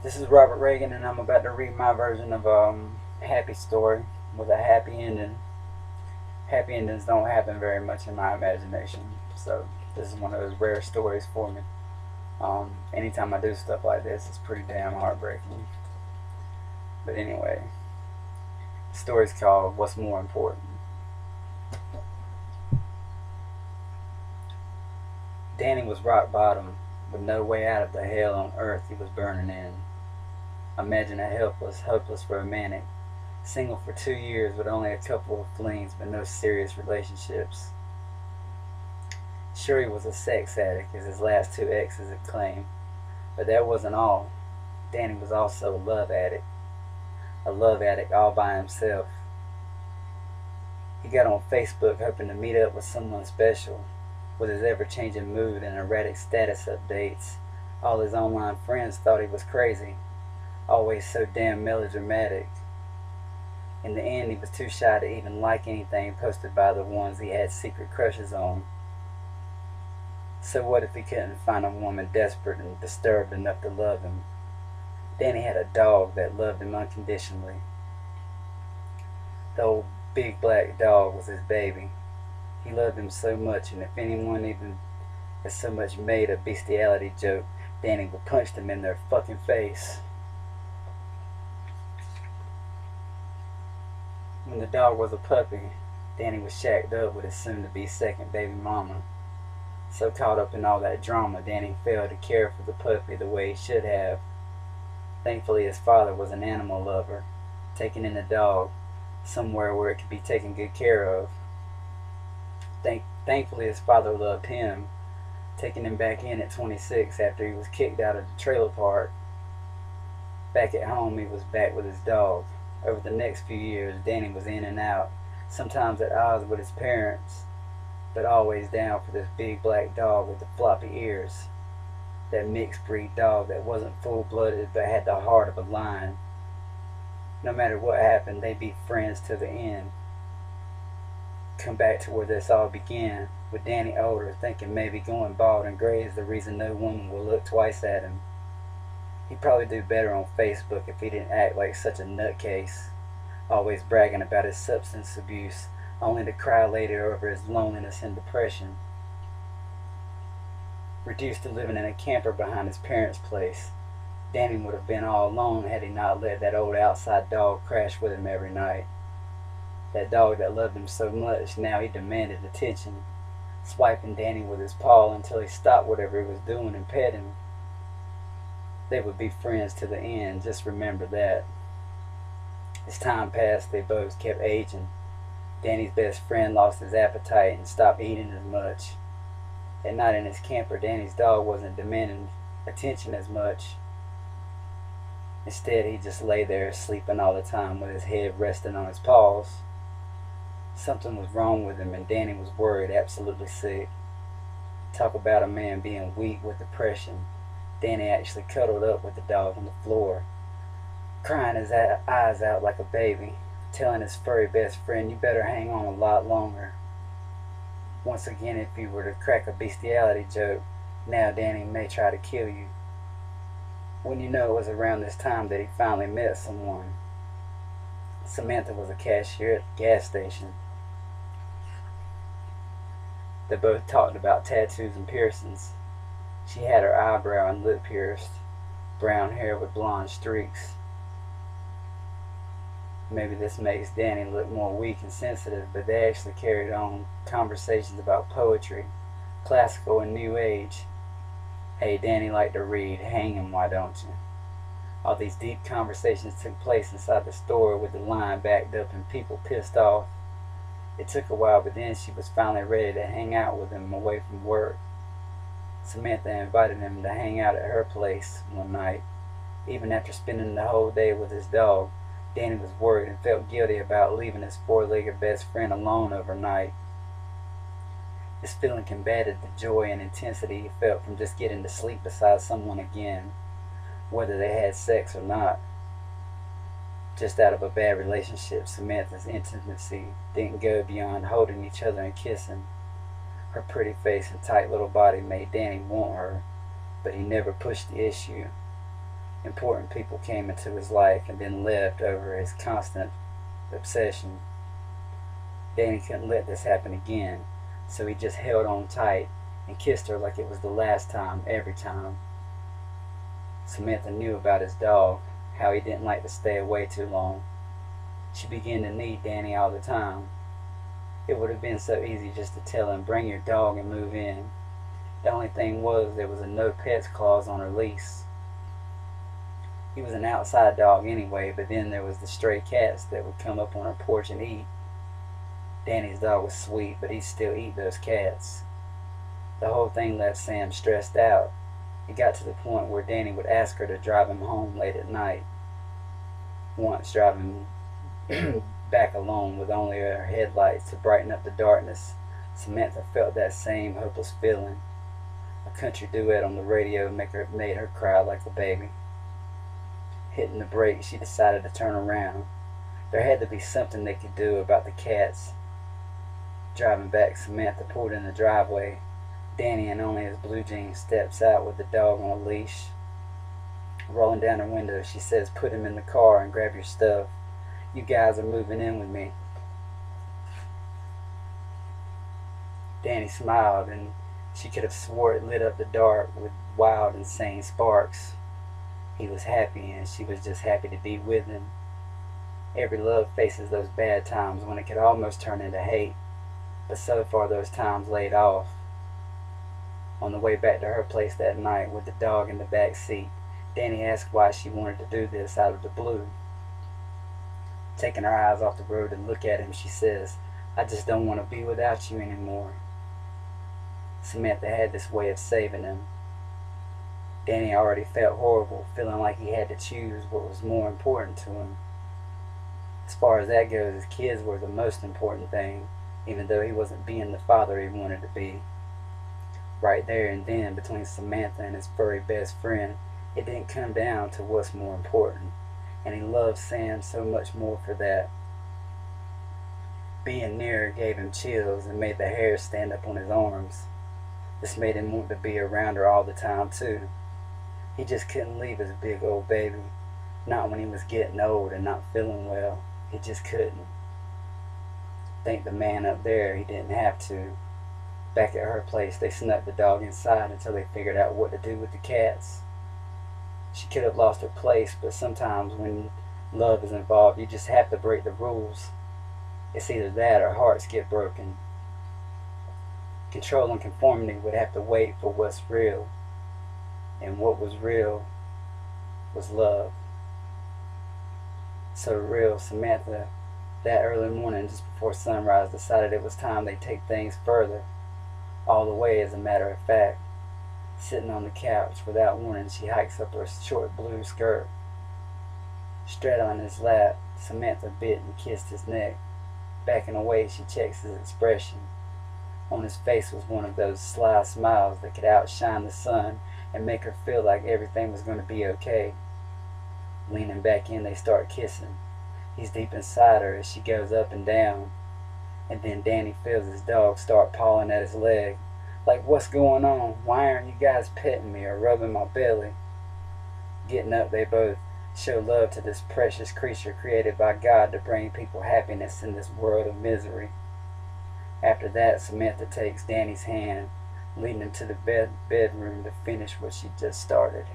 This is Robert Reagan, and I'm about to read my version of Happy Story with a happy ending. Happy endings don't happen very much in my imagination, so this is one of those rare stories for me. Anytime I do stuff like this, it's pretty damn heartbreaking. But anyway, the story's called What's More Important. Danny was rock bottom, with no way out of the hell on earth he was burning in. Imagine a helpless, hopeless romantic, single for 2 years with only a couple of flings but no serious relationships. Sure, he was a sex addict, as his last two exes had claimed, but that wasn't all. Danny was also a love addict all by himself. He got on Facebook hoping to meet up with someone special. With his ever-changing mood and erratic status updates, all his online friends thought he was crazy, always so damn melodramatic. In the end, he was too shy to even like anything posted by the ones he had secret crushes on. So what if he couldn't find a woman desperate and disturbed enough to love him? Danny had a dog that loved him unconditionally. The old big black dog was his baby. He loved him so much, and if anyone even as so much made a bestiality joke, Danny would punch them in their fucking face. When the dog was a puppy, Danny was shacked up with his soon-to-be second baby mama. So caught up in all that drama, Danny failed to care for the puppy the way he should have. Thankfully, his father was an animal lover, taking in the dog somewhere where it could be taken good care of. Thankfully, his father loved him, taking him back in at 26 after he was kicked out of the trailer park. Back at home, he was back with his dog. Over the next few years, Danny was in and out, sometimes at odds with his parents, but always down for this big black dog with the floppy ears. That mixed breed dog that wasn't full-blooded but had the heart of a lion. No matter what happened, they'd be friends to the end. Come back to where this all began, with Danny older, thinking maybe going bald and gray is the reason no woman will look twice at him. He'd probably do better on Facebook if he didn't act like such a nutcase, always bragging about his substance abuse, only to cry later over his loneliness and depression. Reduced to living in a camper behind his parents' place, Danny would have been all alone had he not let that old outside dog crash with him every night. That dog that loved him so much, now he demanded attention, swiping Danny with his paw until he stopped whatever he was doing and pet him. They would be friends to the end, just remember that. As time passed, they both kept aging. Danny's best friend lost his appetite and stopped eating as much. At night in his camper, Danny's dog wasn't demanding attention as much. Instead, he just lay there sleeping all the time with his head resting on his paws. Something was wrong with him, and Danny was worried, absolutely sick. Talk about a man being weak with depression. Danny actually cuddled up with the dog on the floor, crying his eyes out like a baby, telling his furry best friend, "You better hang on a lot longer." Once again, if you were to crack a bestiality joke, now Danny may try to kill you. Wouldn't you know, it was around this time that he finally met someone. Samantha was a cashier at the gas station. They both talked about tattoos and piercings. She had her eyebrow and lip pierced, brown hair with blonde streaks. Maybe this makes Danny look more weak and sensitive, but they actually carried on conversations about poetry, classical and new age. Hey, Danny liked to read. Hang him, why don't you? All these deep conversations took place inside the store with the line backed up and people pissed off. It took a while, but then she was finally ready to hang out with him away from work. Samantha invited him to hang out at her place one night. Even after spending the whole day with his dog, Danny was worried and felt guilty about leaving his four-legged best friend alone overnight. This feeling combated the joy and intensity he felt from just getting to sleep beside someone again, whether they had sex or not. Just out of a bad relationship, Samantha's intimacy didn't go beyond holding each other and kissing. Her pretty face and tight little body made Danny want her, but he never pushed the issue. Important people came into his life and then left over his constant obsession. Danny couldn't let this happen again, so he just held on tight and kissed her like it was the last time, every time. Samantha knew about his dog, how he didn't like to stay away too long. She began to need Danny all the time. It would have been so easy just to tell him, bring your dog and move in. The only thing was there was a no pets clause on her lease. He was an outside dog anyway, but then there was the stray cats that would come up on her porch and eat. Danny's dog was sweet, but he'd still eat those cats. The whole thing left Sam stressed out. It got to the point where Danny would ask her to drive him home late at night. Once driving back alone with only her headlights to brighten up the darkness, Samantha felt that same hopeless feeling. A country duet on the radio made her cry like a baby. Hitting the brakes, she decided to turn around. There had to be something they could do about the cats. Driving back, Samantha pulled in the driveway. Danny, in only his blue jeans, steps out with the dog on a leash. Rolling down her window, she says, "Put him in the car and grab your stuff. You guys are moving in with me." Danny smiled, and she could have swore it lit up the dark with wild, insane sparks. He was happy, and she was just happy to be with him. Every love faces those bad times when it could almost turn into hate, but so far those times laid off. On the way back to her place that night with the dog in the back seat, Danny asked why she wanted to do this out of the blue. Taking her eyes off the road to look at him, she says, "I just don't want to be without you anymore." Samantha had this way of saving him. Danny already felt horrible, feeling like he had to choose what was more important to him. As far as that goes, his kids were the most important thing, even though he wasn't being the father he wanted to be. Right there and then, between Samantha and his furry best friend, it didn't come down to what's more important, and he loved Sam so much more for that. Being near her gave him chills and made the hair stand up on his arms. This made him want to be around her all the time, too. He just couldn't leave his big old baby, not when he was getting old and not feeling well. He just couldn't. Thank the man up there he didn't have to. Back at her place, they snuck the dog inside until they figured out what to do with the cats. She could have lost her place, but sometimes when love is involved, you just have to break the rules. It's either that or hearts get broken. Control and conformity would have to wait for what's real, and what was real was love. So real, Samantha, that early morning just before sunrise, decided it was time they take things further, all the way as a matter of fact. Sitting on the couch, without warning, she hikes up her short blue skirt. Straddling his lap, Samantha bit and kissed his neck. Backing away, she checks his expression. On his face was one of those sly smiles that could outshine the sun and make her feel like everything was going to be okay. Leaning back in, they start kissing. He's deep inside her as she goes up and down. And then Danny feels his dog start pawing at his leg. Like, "What's going on? Why aren't you guys petting me or rubbing my belly?" Getting up, they both show love to this precious creature created by God to bring people happiness in this world of misery. After that, Samantha takes Danny's hand, leading him to the bedroom to finish what she just started.